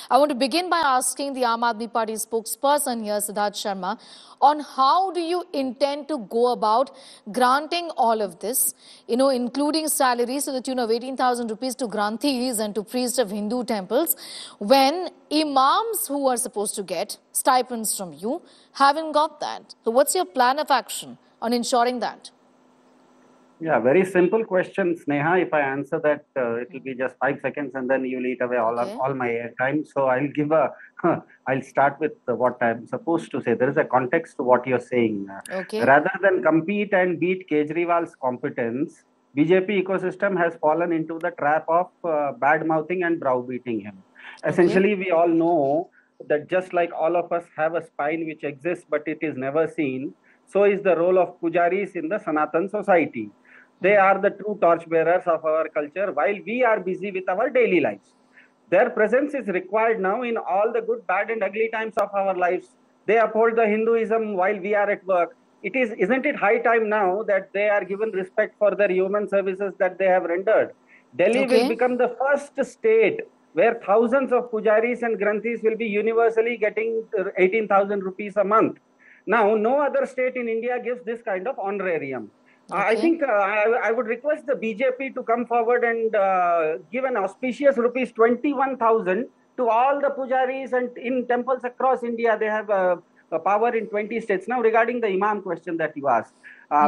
I want to begin by asking the Aam Aadmi Party spokesperson here, Siddharth Sharma, on how do you intend to go about granting all of this, including salaries to the tune of 18,000 rupees to granthis and to priests of Hindu temples, when imams who are supposed to get stipends from you haven't got that. So what's your plan of action on ensuring that? Yeah, very simple question, Sneha. If I answer that, it will be just 5 seconds, and then you'll eat away all my time. So I'll give I'll start with what I'm supposed to say. There is a context to what you're saying. Rather than compete and beat Kejriwal's competence, BJP ecosystem has fallen into the trap of bad mouthing and browbeating him. Essentially, we all know that just like all of us have a spine which exists but it is never seen, so is the role of pujaris in the Sanatan society. They are the true torchbearers of our culture while we are busy with our daily lives. Their presence is required now in all the good, bad and ugly times of our lives. They uphold the Hinduism while we are at work. Isn't it high time now that they are given respect for their human services that they have rendered? Delhi will become the first state where thousands of pujaris and granthis will be universally getting 18,000 rupees a month. Now, no other state in India gives this kind of honorarium. I think I would request the BJP to come forward and give an auspicious rupees 21,000 to all the pujaris and in temples across India. They have a power in 20 states. Now, regarding the imam question that you asked,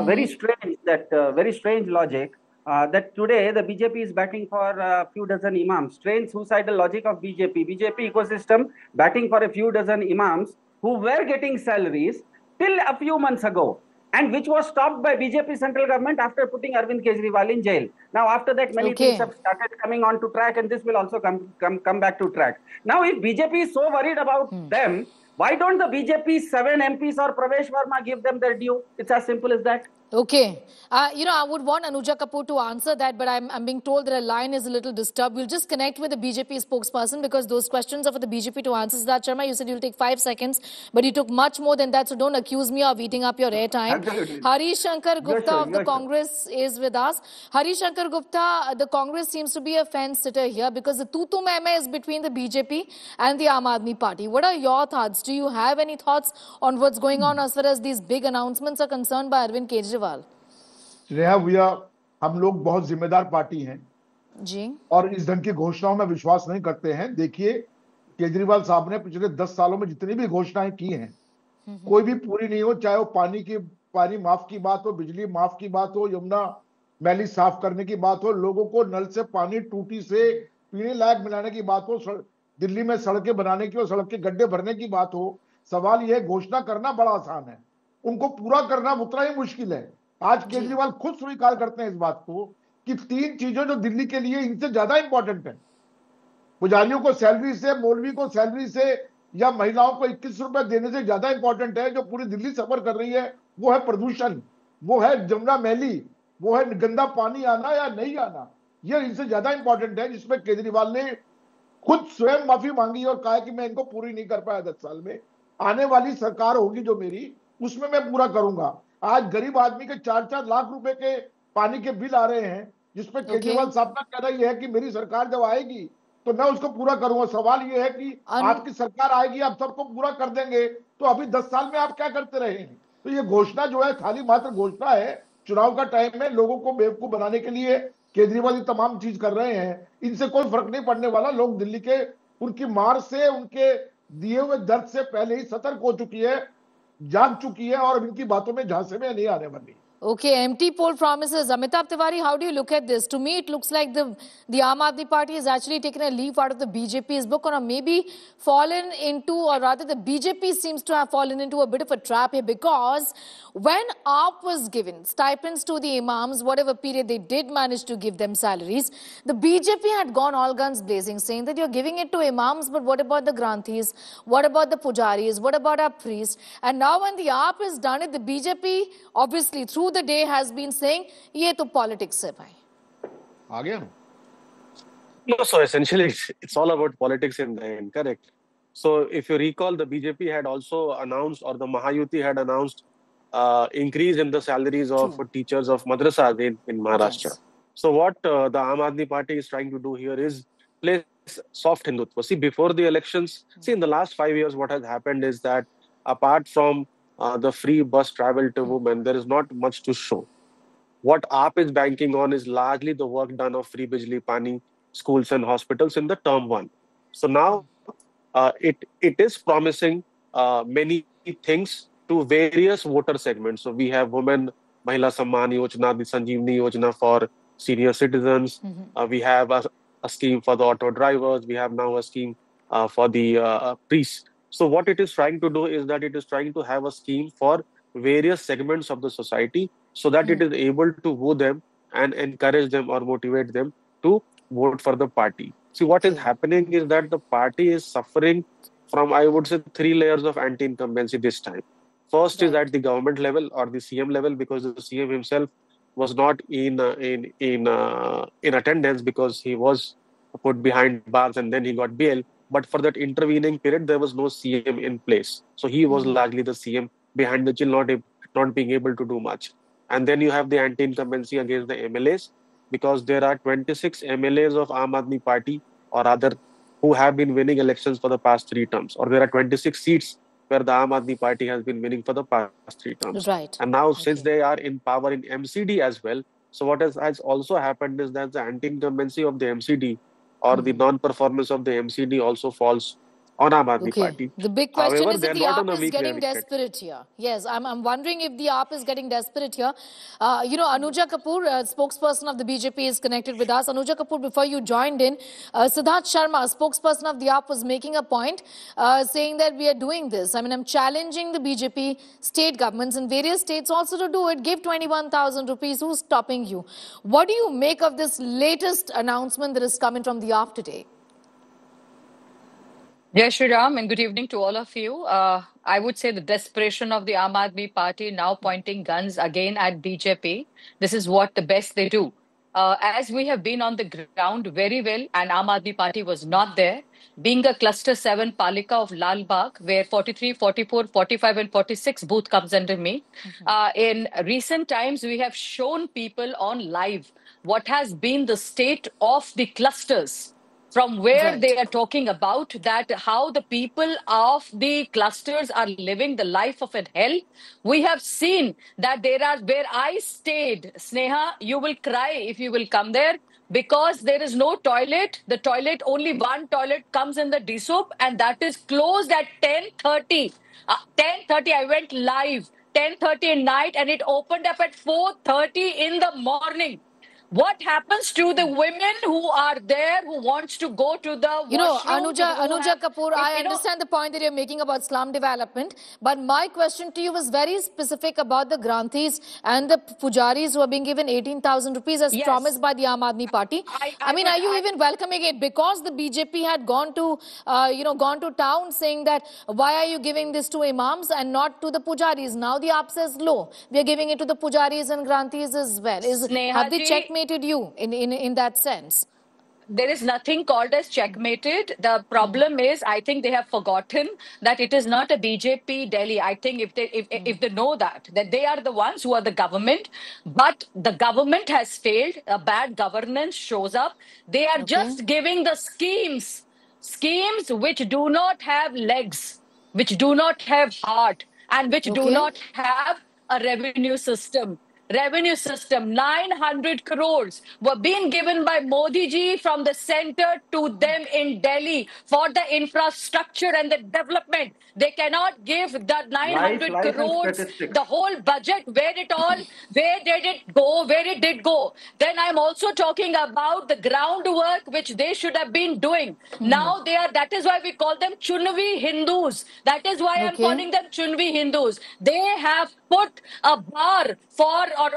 very strange logic that today the BJP is batting for a few dozen imams. Strange suicidal logic of BJP ecosystem batting for a few dozen imams who were getting salaries till a few months ago, and which was stopped by BJP central government after putting Arvind Kejriwal in jail. Now, after that, many things have started coming on to track, and this will also come back to track. Now, if BJP is so worried about them, why don't the BJP 7 MPs or Pravesh Verma give them their due? It's as simple as that. Okay. I would want Anuja Kapoor to answer that, but I'm being told that a line is a little disturbed. We'll just connect with the BJP spokesperson because those questions are for the BJP to answer. Siddharth Sharma, you said you'll take 5 seconds, but you took much more than that, so don't accuse me of eating up your airtime. Harish Shankar Gupta of the Congress is with us. Harish Shankar Gupta, the Congress seems to be a fence sitter here because the tutu meme is between the BJP and the Aam Aadmi Party. What are your thoughts? Do you have any thoughts on what's going on as far as these big announcements are concerned by Arvind Kejriwal? हम लोग बहुत जिम्मेदार party हैं जी, और इस ढंग की घोषणाओं में विश्वास नहीं करते हैं। देखिए, केजरीवाल साहब ने पिछले 10 सालों में जितनी भी घोषणाएं की हैं, कोई भी पूरी नहीं हो, चाहे वो पानी माफ की बात हो, बिजली माफ की बात हो, यमुना मैली साफ करने की बात हो, लोगों को नल से पानी टूटी से पीने लायक बनाने की बात हो, दिल्ली में सड़कें बनाने की और सड़क के गड्ढे भरने की बात हो। सवाल यह घोषणा करना बड़ा आसान है, उनको पूरा करना उतना ही मुश्किल है। आज केजरीवाल खुद स्वीकार करते हैं इस बात को कि 3 चीजें जो दिल्ली के लिए इनसे ज्यादा इंपॉर्टेंट है, पुजारियों को सैलरी से, मौलवी को सैलरी से या महिलाओं को 21 रुपए देने से ज्यादा इंपॉर्टेंट है, जो पूरी दिल्ली सफर कर रही है, वो है प्रदूषण, वो है जमुना मैली, वो है गंदा पानी आना या नहीं आना। ये इनसे ज्यादा इंपॉर्टेंट है, जिसमें केजरीवाल ने खुद स्वयं माफी मांगी और कहा कि मैं इनको पूरी नहीं कर पाया 10 साल में, आने वाली सरकार होगी जो मेरी, उसमें मैं पूरा करूंगा। आज गरीब आदमी के 4-4 लाख रुपए के पानी के बिल आ रहे हैं, जिसपे केजरीवाल साहब का कहना यह है कि मेरी सरकार जब आएगी तो मैं उसको पूरा करूंगा। सवाल यह है कि आपकी सरकार आएगी, आप सबको पूरा कर देंगे, तो अभी 10 साल में आप क्या करते रहे हैं? तो ये घोषणा जो है खाली मात्र घोषणा है। चुनाव का टाइम है, लोगों को बेवकूफ बनाने के लिए केजरीवाल ये तमाम चीज कर रहे हैं। इनसे कोई फर्क नहीं पड़ने वाला। लोग दिल्ली के उनकी मार से, उनके दिए हुए दर्द से पहले ही सतर्क हो चुकी है, जाग चुकी है और इनकी बातों में झांसे में नहीं आने वाली। Okay, empty poll promises. Amitabh Tiwari, how do you look at this? To me, it looks like the Aam Aadmi Party has actually taken a leaf out of the BJP's book, or maybe fallen into, or rather the BJP seems to have fallen into a bit of a trap here, because when AAP was given stipends to the imams, whatever period they did manage to give them salaries, the BJP had gone all guns blazing, saying that you're giving it to imams, but what about the granthis? What about the pujaris? What about our priests? And now when the AAP has done it, the BJP, obviously, through the day has been saying, ye to politics hai bhai. No, so essentially it's all about politics in the end, correct? So if you recall, the BJP had also announced, or the Mahayuti had announced, increase in the salaries of teachers of madrasas in Maharashtra. Yes. So what the Aam Aadmi Party is trying to do here is place soft Hindutva. See, before the elections, see, in the last 5 years, what has happened is that apart from the free bus travel to women, there is not much to show. What AAP is banking on is largely the work done of free Bijli Pani, schools and hospitals in the term one. So now it is promising many things to various voter segments. So we have women, Mahila Samman Yojana, the Sanjeevani Yojana for senior citizens. We have a scheme for the auto drivers. We have now a scheme for the priests. So what it is trying to do is that it is trying to have a scheme for various segments of the society so that it is able to woo them and encourage them or motivate them to vote for the party. See, what is happening is that the party is suffering from, I would say, 3 layers of anti-incumbency this time. First is at the government level or the CM level, because the CM himself was not in attendance because he was put behind bars and then he got bail. But for that intervening period, there was no CM in place. So he was largely the CM behind the chill, not being able to do much. And then you have the anti-incumbency against the MLAs, because there are 26 MLAs of Aam Aadmi Party or other who have been winning elections for the past 3 terms, or there are 26 seats where the Aam Aadmi Party has been winning for the past 3 terms. Right. And now, since they are in power in MCD as well, so what has also happened is that the anti-incumbency of the MCD or the non-performance of the MCD also falls on Aam Aadmi Party. The big question However, is if they're the not on AAP a is weak getting wicket. desperate here. Yes, I'm wondering if the AAP is getting desperate here. Anuja Kapoor, spokesperson of the BJP, is connected with us. Anuja Kapoor, before you joined in, Siddharth Sharma, spokesperson of the AAP, was making a point saying that we are doing this. I mean, I'm challenging the BJP state governments in various states also to do it. Give 21,000 rupees. Who's stopping you? What do you make of this latest announcement that is coming from the AAP today? Jai Shri Ram, and good evening to all of you. I would say the desperation of the Aam Aadmi Party now pointing guns again at BJP. This is what the best they do. As we have been on the ground very well, and Aam Aadmi Party was not there, being a cluster 7 Palika of Lal Bagh, where 43, 44, 45 and 46 booth comes under me. In recent times, we have shown people on live what has been the state of the clusters. From where they are talking about that how the people of the clusters are living the life of a hell. We have seen that there are, where I stayed, Sneha, you will cry if you will come there, because there is no toilet. The toilet, only one toilet comes in the DSOP, and that is closed at 10:30. 10:30, I went live, 10:30 at night, and it opened up at 4:30 in the morning. What happens to the women who are there, who wants to go to the washroom? Anuja Kapoor, I understand the point that you're making about slum development, but my question to you was very specific about the Granthis and the Pujaris who are being given 18,000 rupees as promised by the Aam Aadmi Party. I mean, are you even welcoming it? Because the BJP had gone to town saying that why are you giving this to imams and not to the Pujaris? Now the AAP says, no, we are giving it to the Pujaris and Granthis as well. Have they checkmated you in that sense? There is nothing called as checkmated. The problem is, I think they have forgotten that it is not a BJP Delhi. I think if they know that they are the ones who are the government, but the government has failed. A bad governance shows up. They are just giving the schemes which do not have legs, which do not have heart, and which do not have a revenue system. 900 crores were being given by Modi ji from the center to them in Delhi for the infrastructure and the development. They cannot give the 900 crores, the whole budget, where did it go, where it did go. Then I'm also talking about the groundwork which they should have been doing. Now that is why we call them Chunvi Hindus. That is why I'm calling them Chunvi Hindus. They have put a bar for, or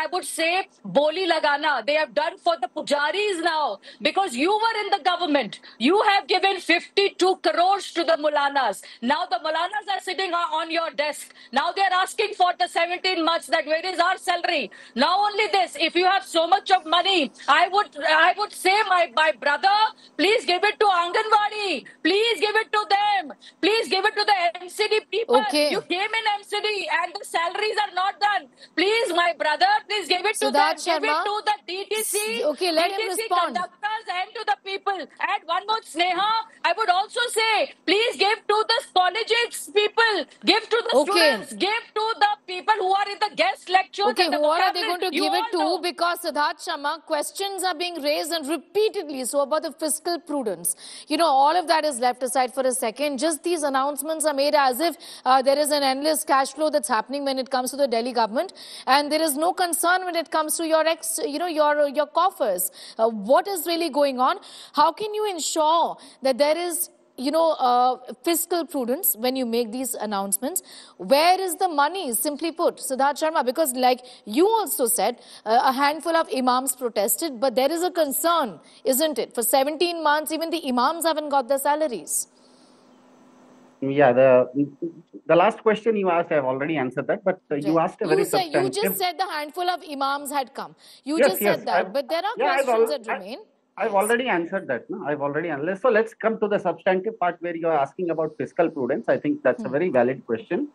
I would say, Boli Lagana. They have done for the Pujaris now, because you were in the government. You have given 52 crores to the Mulanas. Now the Mulanas are sitting on your desk. Now they are asking for the 17 months, that where is our salary? Not only this, if you have so much of money, I would say, my brother, please give it to Anganwadi. Please give it to them. Please give it to the NCD people. Okay. You came in NCD and the salaries are not done. Please, my brother, please give it to them. Siddharth Give it Sharma. to the DTC. Okay, let him DTC respond. conductors and to the people. And one more, Sneha, I would also say, please give to the colleges people, give to the students, give to the people who are in the guest lectures. Okay, and the who all are they vocabulary. going to You give it all know. to? Because Siddharth Sharma, questions are being raised and repeatedly so about the fiscal prudence. You know, all of that is left aside for a second. Just these announcements are made as if there is an endless cash flow that's happening when it comes to the Delhi government, and there is no concern when it comes to your your coffers. What is really going on? How can you ensure that there is fiscal prudence when you make these announcements? Where is the money, simply put, Siddharth Sharma? Because like you also said, a handful of imams protested, but there is a concern, isn't it? For 17 months, even the imams haven't got their salaries. Yeah, the last question you asked, I've already answered that, but you asked a very substantive... You just said the handful of imams had come. You yes, just yes, said that, but there are questions that remain. I've already answered that. No? I've already answered. So let's come to the substantive part where you are asking about fiscal prudence. I think that's a very valid question.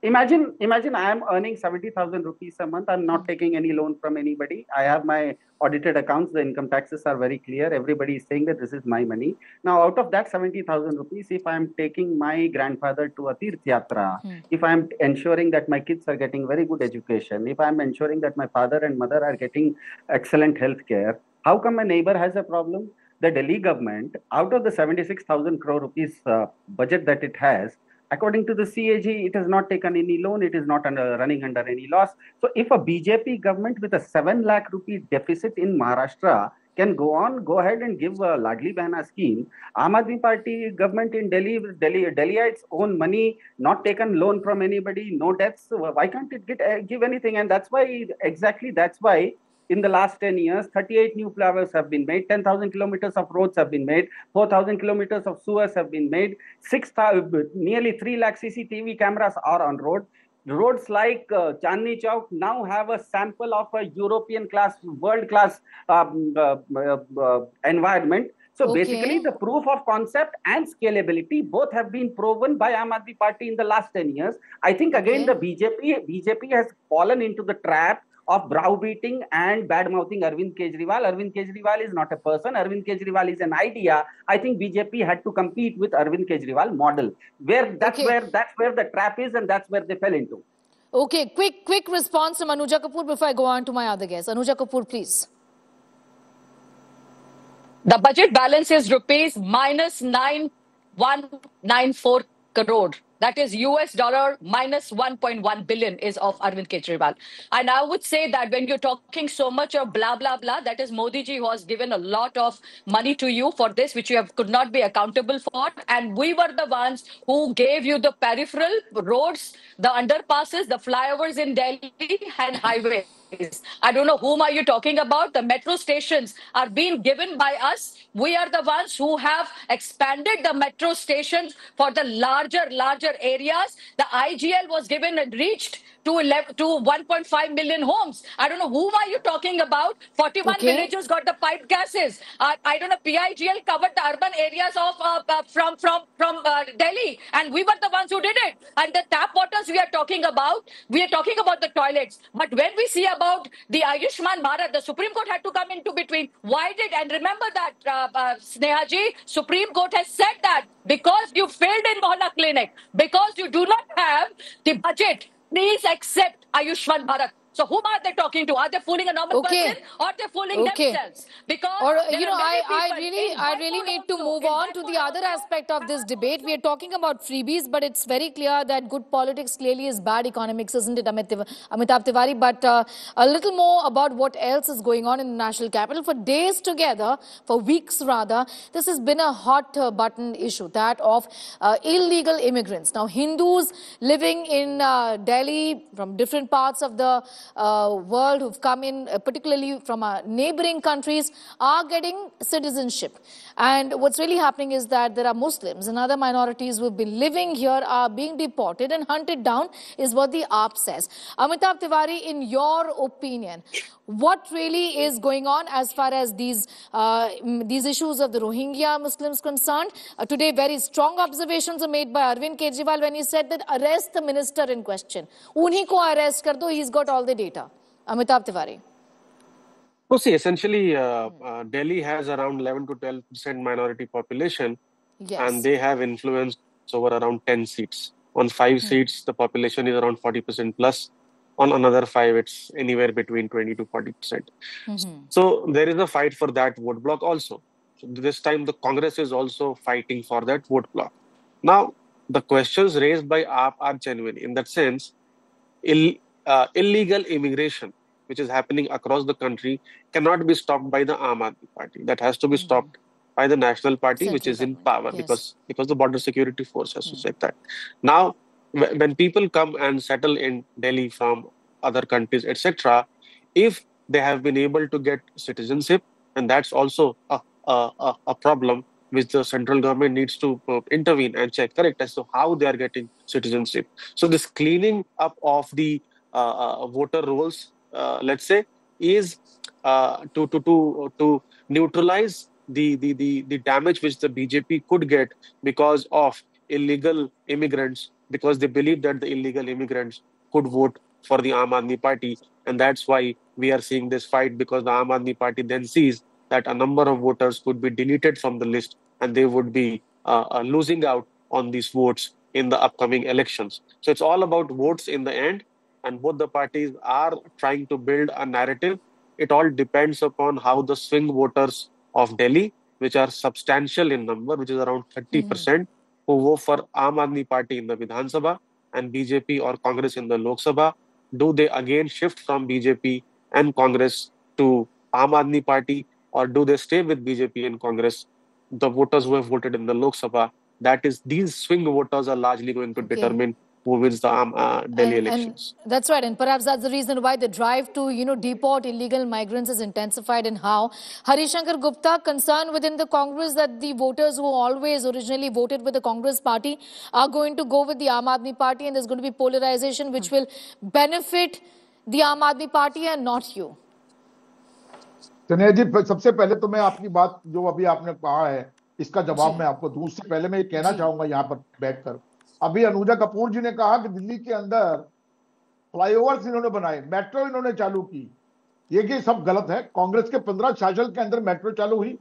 Imagine I am earning 70,000 rupees a month. I'm not taking any loan from anybody. I have my audited accounts. The income taxes are very clear. Everybody is saying that this is my money. Now, out of that 70,000 rupees, if I'm taking my grandfather to a Tirth Yatra, if I'm ensuring that my kids are getting very good education, if I'm ensuring that my father and mother are getting excellent health care, how come my neighbor has a problem? The Delhi government, out of the 76,000 crore rupees budget that it has, according to the CAG, it has not taken any loan. It is not running under any loss. So if a BJP government with a 7 lakh rupee deficit in Maharashtra can go ahead and give a Ladli Behna scheme, Aam Aadmi Party government in Delhiites own money, not taken loan from anybody, no debts, why can't it give anything? And that's why, in the last 10 years, 38 new flyovers have been made, 10,000 kilometers of roads have been made, 4,000 kilometers of sewers have been made, nearly 3 lakh CCTV cameras are on road. Roads like Chandni Chowk now have a sample of a European class, world class environment. So basically, the proof of concept and scalability both have been proven by Aam Aadmi Party in the last 10 years. I think again the BJP has fallen into the trap of browbeating and bad-mouthing Arvind Kejriwal. Arvind Kejriwal is not a person. Arvind Kejriwal is an idea. I think BJP had to compete with Arvind Kejriwal model. That's where the trap is, and that's where they fell into. Okay, quick response from Anuja Kapoor before I go on to my other guest. Anuja Kapoor, please. The budget balance is rupees minus 9,194 crore. That is US dollar minus 1.1 billion is of Arvind Kejriwal. And I would say that when you're talking so much of blah, blah, blah, that is Modi ji who has given a lot of money to you for this, which you could not be accountable for. And we were the ones who gave you the peripheral roads, the underpasses, the flyovers in Delhi and highways. I don't know whom are you talking about. The metro stations are being given by us. We are the ones who have expanded the metro stations for the larger areas. The IGL was given and reached to 1.5 million homes. I don't know whom are you talking about. 41 villages got the piped gases. I don't know. PIGL covered the urban areas of from Delhi, and we were the ones who did it. And the tap waters we are talking about the toilets. But when we see about the Ayushman Bharat, the Supreme Court had to come into between. Why did? And remember that, Sneha ji, Supreme Court has said that because you failed in Mohalla Clinic, because you do not have the budget, please accept Ayushman Bharat. So whom are they talking to? Are they fooling a normal person, or they're fooling themselves? Because I really need to move on to the other aspect of this debate. We are talking about freebies, but it's very clear that good politics clearly is bad economics, isn't it, Amitabh Tiwari? But a little more about what else is going on in the national capital. For days together, for weeks rather, this has been a hot button issue, that of illegal immigrants. Now, Hindus living in Delhi from different parts of the world who've come in, particularly from our neighboring countries, are getting citizenship. And what's really happening is that there are Muslims and other minorities who've been living here are being deported and hunted down, is what the AAP says. Amitabh Tiwari, in your opinion, what really is going on as far as these issues of the Rohingya Muslims concerned? Today, very strong observations are made by Arvind Kejriwal when he said that arrest the minister in question. Unhi ko arrest kar do, he's got all the data. Amitabh Tiwari. So see, essentially, Delhi has around 11 to 12% minority population, Yes. and they have influence over around 10 seats. On 5 seats, the population is around 40% plus. On another 5, it's anywhere between 20 to 40%. So there is a fight for that vote block also. So this time, the Congress is also fighting for that vote block. Now, the questions raised by AAP are genuine in that sense. Illegal immigration, which is happening across the country, cannot be stopped by the Aam Aadmi Party. That has to be stopped by the National Party, which is in power, yes. because the Border Security Force has to say that. Now, when people come and settle in Delhi from other countries, etc., if they have been able to get citizenship, and that's also a problem which the central government needs to intervene and check, correct, as to how they are getting citizenship. So this cleaning up of the voter rolls, let's say, is to neutralize the damage which the BJP could get because of illegal immigrants, because they believe that the illegal immigrants could vote for the Aam Aadmi Party. And that's why we are seeing this fight, because the Aam Aadmi Party then sees that a number of voters could be deleted from the list and they would be losing out on these votes in the upcoming elections. So it's all about votes in the end, and both the parties are trying to build a narrative. It all depends upon how the swing voters of Delhi, which are substantial in number, which is around 30%, who vote for Aam Aadmi Party in the Vidhan Sabha and BJP or Congress in the Lok Sabha, do they again shift from BJP and Congress to Aam Aadmi Party, or do they stay with BJP and Congress? The voters who have voted in the Lok Sabha, that is, these swing voters are largely going to determine who wins the Delhi elections. And that's right. And perhaps that's the reason why the drive to, deport illegal migrants is intensified, and how Harishankar Gupta, concerned within the Congress that the voters who always originally voted with the Congress party are going to go with the Aam Aadmi Party, and there's going to be polarization which will benefit the Aam Aadmi Party and not you. Sneha जी, सबसे पहले तो मैं आपकी बात जो अभी आपने कहा है इसका जवाब मैं आपको दूं। उससे पहले मैं ये कहना चाहूंगा यहाँ पर बैठकर, अभी अनुजा कपूर जी ने कहा कि दिल्ली के अंदर फ्लाईओवर्स इन्होंने बनाए, मेट्रो इन्होंने चालू की, ये सब गलत है। कांग्रेस के 15 शासन के अंदर मेट्रो चालू हुई।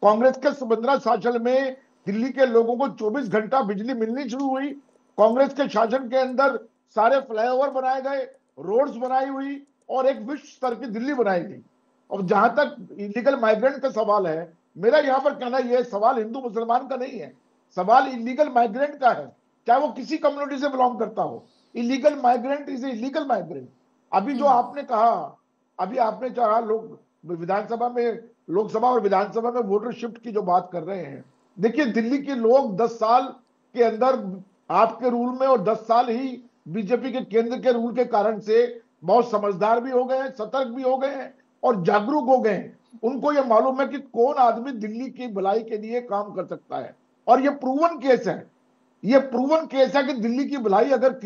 कांग्रेस के 15 शासन में दिल्ली के लोगों को 24 घंटा बिजली मिलनी शुरू हुई। कांग्रेस के शासन के अंदर सारे फ्लाईओवर बनाए गए, रोड्स बनाई हुई और एक विश्व स्तर की दिल्ली बनाई गई। और जहां तक इलीगल माइग्रेंट का सवाल है, मेरा यहाँ पर कहना यह सवाल हिंदू मुसलमान का नहीं है, सवाल इलीगल माइग्रेंट का है, चाहे वो किसी कम्युनिटी से बिलोंग करता हो। Illegal migrant is illegal migrant. अभी जो आपने कहा, अभी आपने चाहा लोग विधानसभा में, लोकसभा और विधानसभा में वोटर शिफ्ट की जो बात कर रहे हैं, देखिए दिल्ली के लोग 10 साल के अंदर आपके रूल में और 10 साल ही बीजेपी के केंद्र के रूल के कारण से बहुत समझदार भी हो गए हैं, सतर्क भी हो गए हैं और जागरूक हो गए हैं। उनको ये मालूम है कि कौन आदमी दिल्ली की भलाई के लिए काम कर सकता है, और ये प्रूवन केस है। ये प्रूवन केस है कि दिल्ली की भलाई अगर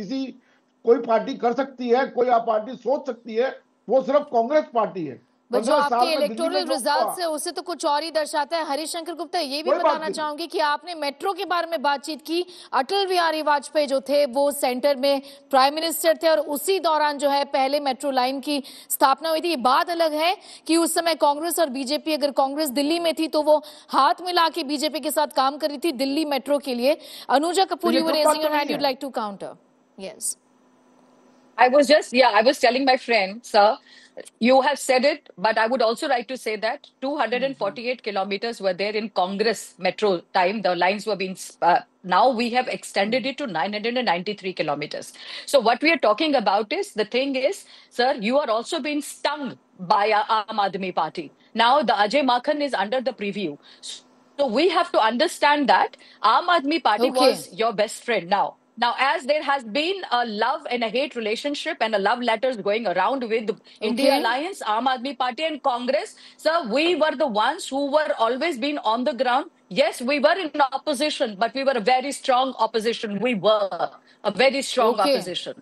कोई पार्टी कर सकती है, कोई पार्टी सोच सकती है, वो सिर्फ कांग्रेस पार्टी है। जो आपके इलेक्टोरल रिजल्ट है उससे तो कुछ और ही दर्शाता है। हरिशंकर गुप्ता, ये भी बताना चाहूंगी कि आपने मेट्रो के बारे में बातचीत की। अटल बिहारी वाजपेयी जो थे वो सेंटर में प्राइम मिनिस्टर थे और उसी दौरान जो है पहले मेट्रो लाइन की स्थापना हुई थी। ये बात अलग है कि उस समय कांग्रेस और बीजेपी, अगर कांग्रेस दिल्ली में थी तो वो हाथ मिला के बीजेपी के साथ काम कर रही थी दिल्ली मेट्रो के लिए। Anuja Kapoor, you were raising your hand, you'd like to counter? Yes. I was telling my friend, sir, you have said it, but I would also like to say that 248 kilometers were there in Congress metro time. The lines were being, now we have extended it to 993 kilometers. So what we are talking about is, the thing is, sir, you are also being stung by Aam Aadmi Party. Now the Ajay Makhan is under the preview. So we have to understand that Aam Aadmi Party was your best friend now. Now, as there has been a love and a hate relationship and a love letters going around with India Alliance, Aam Aadmi Party and Congress, sir, we were the ones who were always been on the ground. Yes, we were in opposition, but we were a very strong opposition. We were a very strong opposition.